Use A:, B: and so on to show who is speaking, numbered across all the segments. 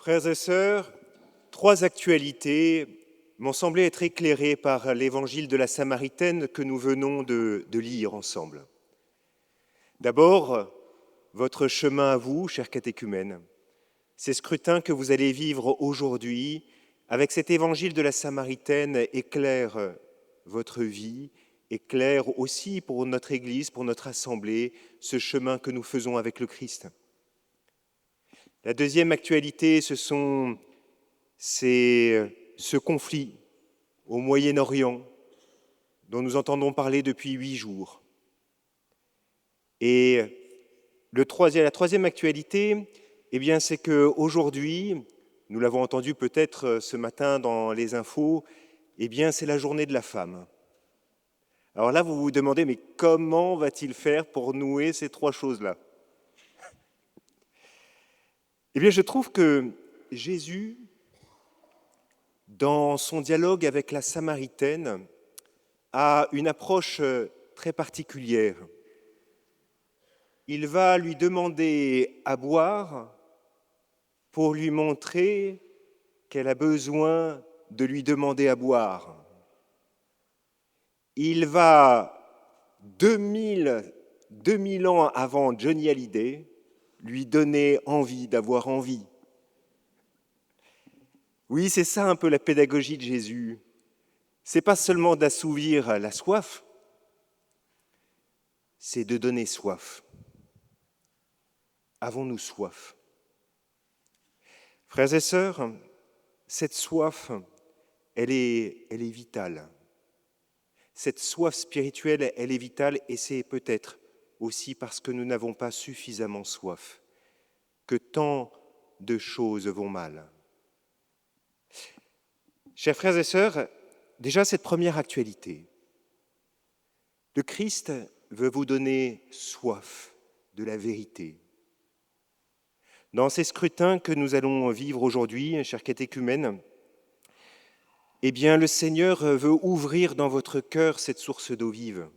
A: Frères et sœurs, trois actualités m'ont semblé être éclairées par l'évangile de la Samaritaine que nous venons de lire ensemble. D'abord, votre chemin à vous, chers catéchumènes, ces scrutins que vous allez vivre aujourd'hui avec cet évangile de la Samaritaine éclaire votre vie, éclaire aussi pour notre Église, pour notre assemblée, ce chemin que nous faisons avec le Christ. La deuxième actualité, c'est ce conflit au Moyen-Orient dont nous entendons parler depuis 8 jours. Et la troisième actualité, c'est qu'aujourd'hui, nous l'avons entendu peut-être ce matin dans les infos, c'est la journée de la femme. Alors là, vous vous demandez, mais comment va-t-il faire pour nouer ces trois choses-là ? Je trouve que Jésus, dans son dialogue avec la Samaritaine, a une approche très particulière. Il va lui demander à boire pour lui montrer qu'elle a besoin de lui demander à boire. Il va 2000 ans avant Johnny Hallyday lui donner envie d'avoir envie. Oui, c'est ça un peu la pédagogie de Jésus. C'est pas seulement d'assouvir la soif, c'est de donner soif. Avons-nous soif ? Frères et sœurs, cette soif, elle est vitale. Cette soif spirituelle, elle est vitale et c'est peut-être aussi parce que nous n'avons pas suffisamment soif que tant de choses vont mal. Chers frères et sœurs, déjà cette première actualité. Le Christ veut vous donner soif de la vérité. Dans ces scrutins que nous allons vivre aujourd'hui, chers catéchumènes, le Seigneur veut ouvrir dans votre cœur cette source d'eau vive.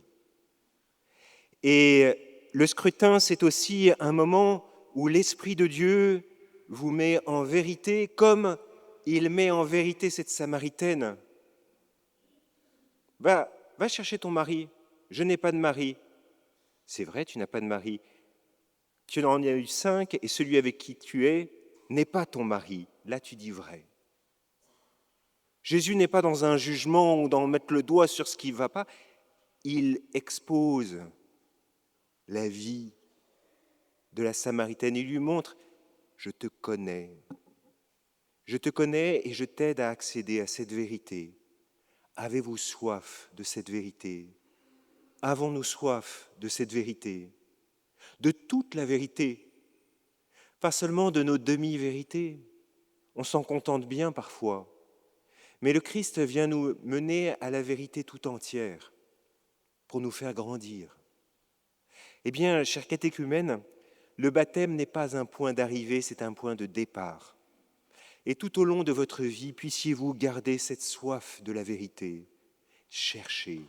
A: Et le scrutin, c'est aussi un moment où l'Esprit de Dieu vous met en vérité, comme il met en vérité cette Samaritaine. Va chercher ton mari. Je n'ai pas de mari. C'est vrai, tu n'as pas de mari. Tu en as eu 5 et celui avec qui tu es n'est pas ton mari. Là, tu dis vrai. Jésus n'est pas dans un jugement ou dans mettre le doigt sur ce qui ne va pas. Il expose la vie de la Samaritaine. Il lui montre, je te connais. Je te connais et je t'aide à accéder à cette vérité. Avez-vous soif de cette vérité ? Avons-nous soif de cette vérité ? De toute la vérité, pas seulement de nos demi-vérités. On s'en contente bien parfois. Mais le Christ vient nous mener à la vérité tout entière pour nous faire grandir. Chers catéchumènes, le baptême n'est pas un point d'arrivée, c'est un point de départ. Et tout au long de votre vie, puissiez-vous garder cette soif de la vérité. Cherchez.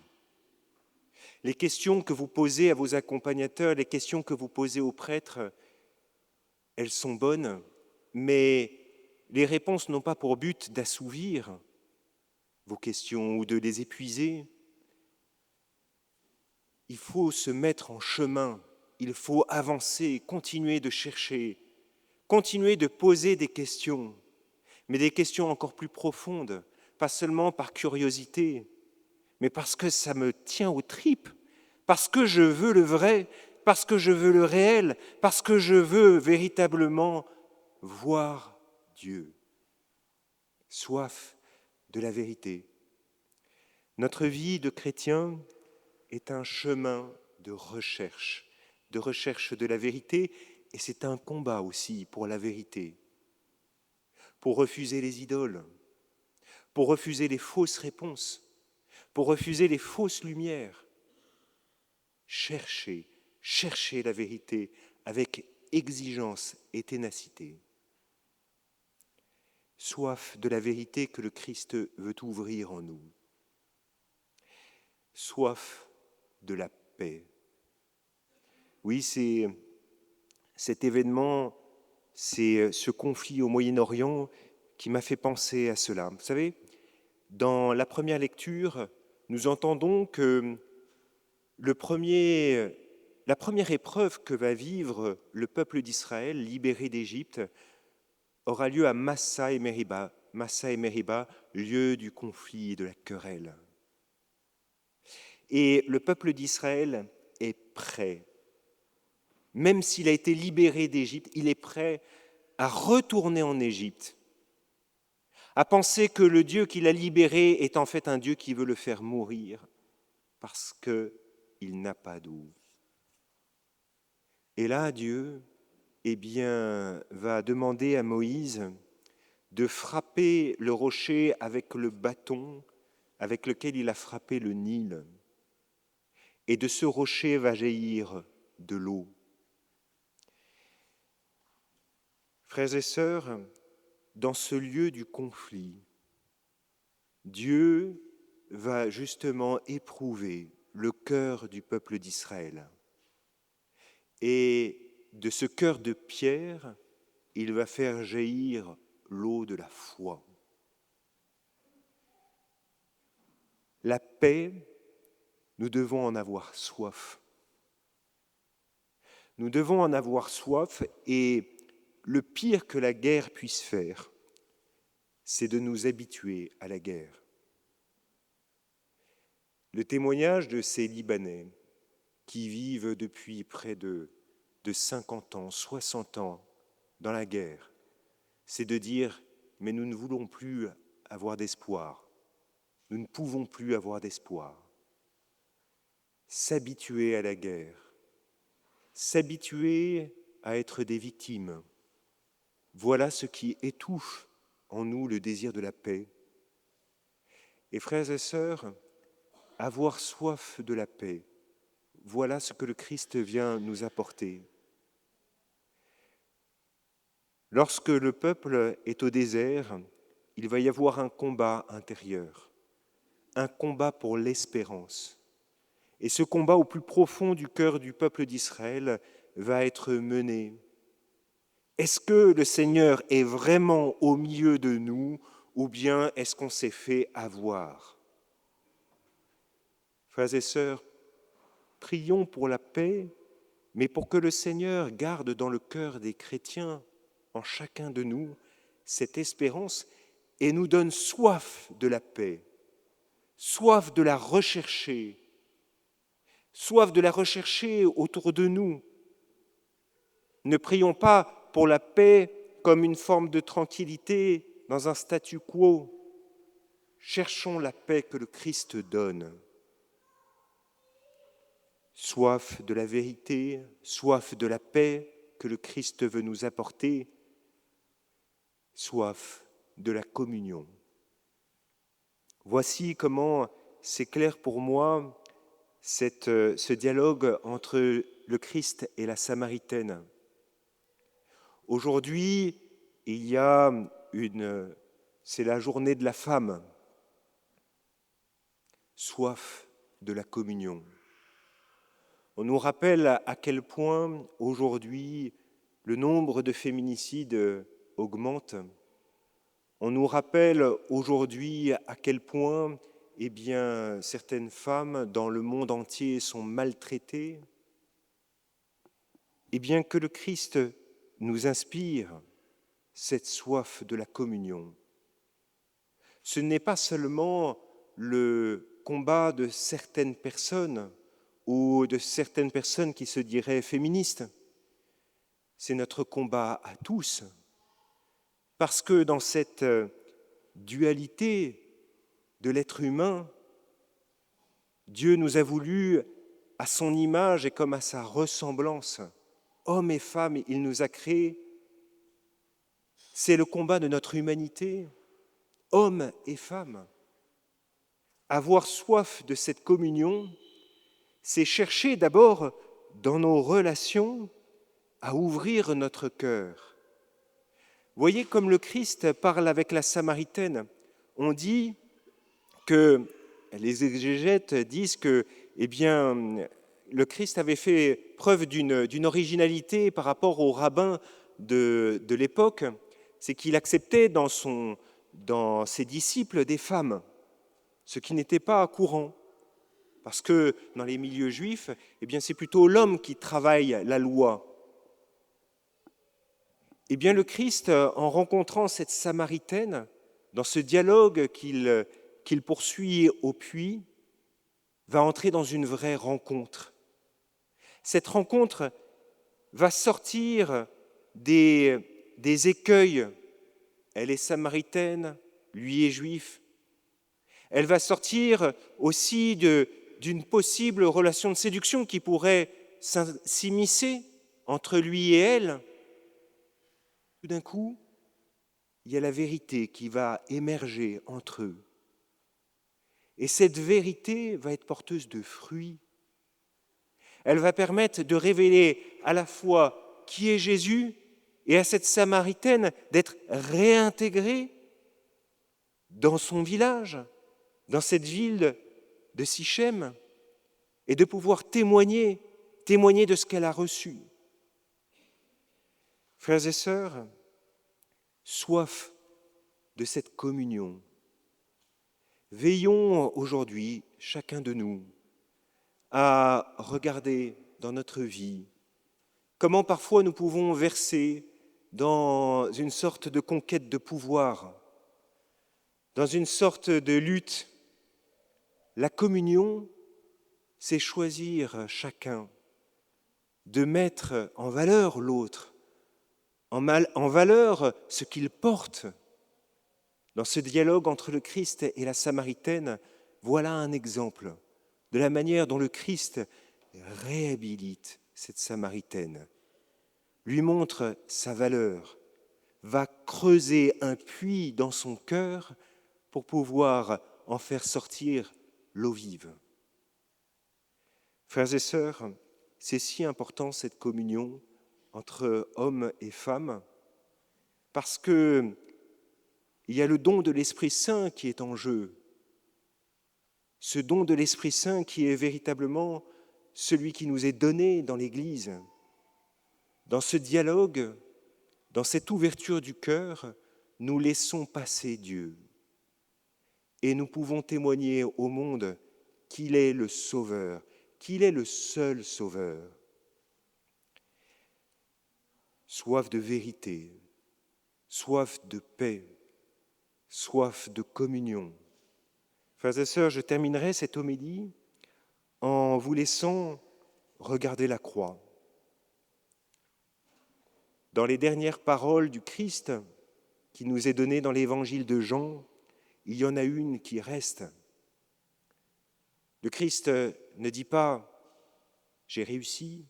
A: Les questions que vous posez à vos accompagnateurs, les questions que vous posez aux prêtres, elles sont bonnes, mais les réponses n'ont pas pour but d'assouvir vos questions ou de les épuiser. Il faut se mettre en chemin, il faut avancer, continuer de chercher, continuer de poser des questions, mais des questions encore plus profondes, pas seulement par curiosité, mais parce que ça me tient aux tripes, parce que je veux le vrai, parce que je veux le réel, parce que je veux véritablement voir Dieu. Soif de la vérité. Notre vie de chrétien est un chemin de recherche de la vérité, et c'est un combat aussi pour la vérité, pour refuser les idoles, pour refuser les fausses réponses, pour refuser les fausses lumières. Cherchez la vérité avec exigence et ténacité. Soif de la vérité que le Christ veut ouvrir en nous. Soif de la paix. Oui, c'est cet événement c'est ce conflit au Moyen-Orient qui m'a fait penser à cela. Vous savez, dans la première lecture, nous entendons que la première épreuve que va vivre le peuple d'Israël, libéré d'Égypte, aura lieu à Massa et Meriba. Massa et Meriba, lieu du conflit et de la querelle. Et le peuple d'Israël est prêt. Même s'il a été libéré d'Égypte, il est prêt à retourner en Égypte, à penser que le Dieu qui l'a libéré est en fait un Dieu qui veut le faire mourir parce qu'il n'a pas d'eau. Et là, Dieu, va demander à Moïse de frapper le rocher avec le bâton avec lequel il a frappé le Nil. Et de ce rocher va jaillir de l'eau. Frères et sœurs, dans ce lieu du conflit, Dieu va justement éprouver le cœur du peuple d'Israël. Et de ce cœur de pierre, il va faire jaillir l'eau de la foi. La paix, nous devons en avoir soif. Nous devons en avoir soif et le pire que la guerre puisse faire, c'est de nous habituer à la guerre. Le témoignage de ces Libanais qui vivent depuis près de 50 ans, 60 ans dans la guerre, c'est de dire « mais nous ne voulons plus avoir d'espoir, nous ne pouvons plus avoir d'espoir ». S'habituer à la guerre, s'habituer à être des victimes, voilà ce qui étouffe en nous le désir de la paix. Et frères et sœurs, avoir soif de la paix, voilà ce que le Christ vient nous apporter. Lorsque le peuple est au désert, il va y avoir un combat intérieur, un combat pour l'espérance. Et ce combat au plus profond du cœur du peuple d'Israël va être mené. Est-ce que le Seigneur est vraiment au milieu de nous ou bien est-ce qu'on s'est fait avoir ? Frères et sœurs, prions pour la paix, mais pour que le Seigneur garde dans le cœur des chrétiens, en chacun de nous, cette espérance et nous donne soif de la paix, soif de la rechercher, soif de la rechercher autour de nous. Ne prions pas pour la paix comme une forme de tranquillité dans un statu quo. Cherchons la paix que le Christ donne. Soif de la vérité, soif de la paix que le Christ veut nous apporter, soif de la communion. Voici comment c'est clair pour moi ce dialogue entre le Christ et la Samaritaine. Aujourd'hui, c'est la journée de la femme, soif de la communion. On nous rappelle à quel point aujourd'hui le nombre de féminicides augmente. On nous rappelle aujourd'hui à quel point certaines femmes dans le monde entier sont maltraitées. Et bien que le Christ nous inspire cette soif de la communion. Ce n'est pas seulement le combat de certaines personnes ou de certaines personnes qui se diraient féministes. C'est notre combat à tous. Parce que dans cette dualité de l'être humain, Dieu nous a voulu à son image et comme à sa ressemblance. Hommes et femmes, il nous a créés. C'est le combat de notre humanité, hommes et femmes. Avoir soif de cette communion, c'est chercher d'abord dans nos relations à ouvrir notre cœur. Voyez comme le Christ parle avec la Samaritaine. On dit que, les exégètes disent que, le Christ avait fait preuve d'une originalité par rapport aux rabbins de l'époque, c'est qu'il acceptait dans ses disciples des femmes, ce qui n'était pas courant. Parce que dans les milieux juifs, eh bien, c'est plutôt l'homme qui travaille la loi. Eh bien, le Christ, en rencontrant cette Samaritaine, dans ce dialogue qu'il poursuit au puits, va entrer dans une vraie rencontre. Cette rencontre va sortir des écueils. Elle est samaritaine, lui est juif. Elle va sortir aussi d'une possible relation de séduction qui pourrait s'immiscer entre lui et elle. Tout d'un coup, il y a la vérité qui va émerger entre eux. Et cette vérité va être porteuse de fruits. Elle va permettre de révéler à la fois qui est Jésus et à cette Samaritaine d'être réintégrée dans son village, dans cette ville de Sichem, et de pouvoir témoigner de ce qu'elle a reçu. Frères et sœurs, soif de cette communion. Veillons aujourd'hui, chacun de nous, à regarder dans notre vie comment parfois nous pouvons verser dans une sorte de conquête de pouvoir, dans une sorte de lutte. La communion, c'est choisir chacun de mettre en valeur l'autre, en valeur ce qu'il porte. Dans ce dialogue entre le Christ et la Samaritaine, voilà un exemple de la manière dont le Christ réhabilite cette Samaritaine, lui montre sa valeur, va creuser un puits dans son cœur pour pouvoir en faire sortir l'eau vive. Frères et sœurs, c'est si important cette communion entre hommes et femmes, parce que il y a le don de l'Esprit Saint qui est en jeu. Ce don de l'Esprit Saint qui est véritablement celui qui nous est donné dans l'Église. Dans ce dialogue, dans cette ouverture du cœur, nous laissons passer Dieu. Et nous pouvons témoigner au monde qu'il est le Sauveur, qu'il est le seul Sauveur. Soif de vérité, soif de paix, soif de communion. Frères et sœurs, je terminerai cette homélie en vous laissant regarder la croix. Dans les dernières paroles du Christ qui nous est donnée dans l'évangile de Jean, il y en a une qui reste. Le Christ ne dit pas « j'ai réussi »,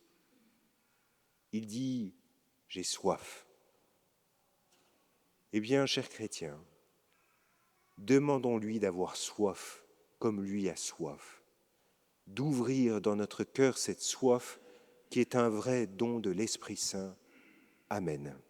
A: il dit « j'ai soif ». Eh bien, chers chrétiens, demandons-lui d'avoir soif comme lui a soif, d'ouvrir dans notre cœur cette soif qui est un vrai don de l'Esprit Saint. Amen.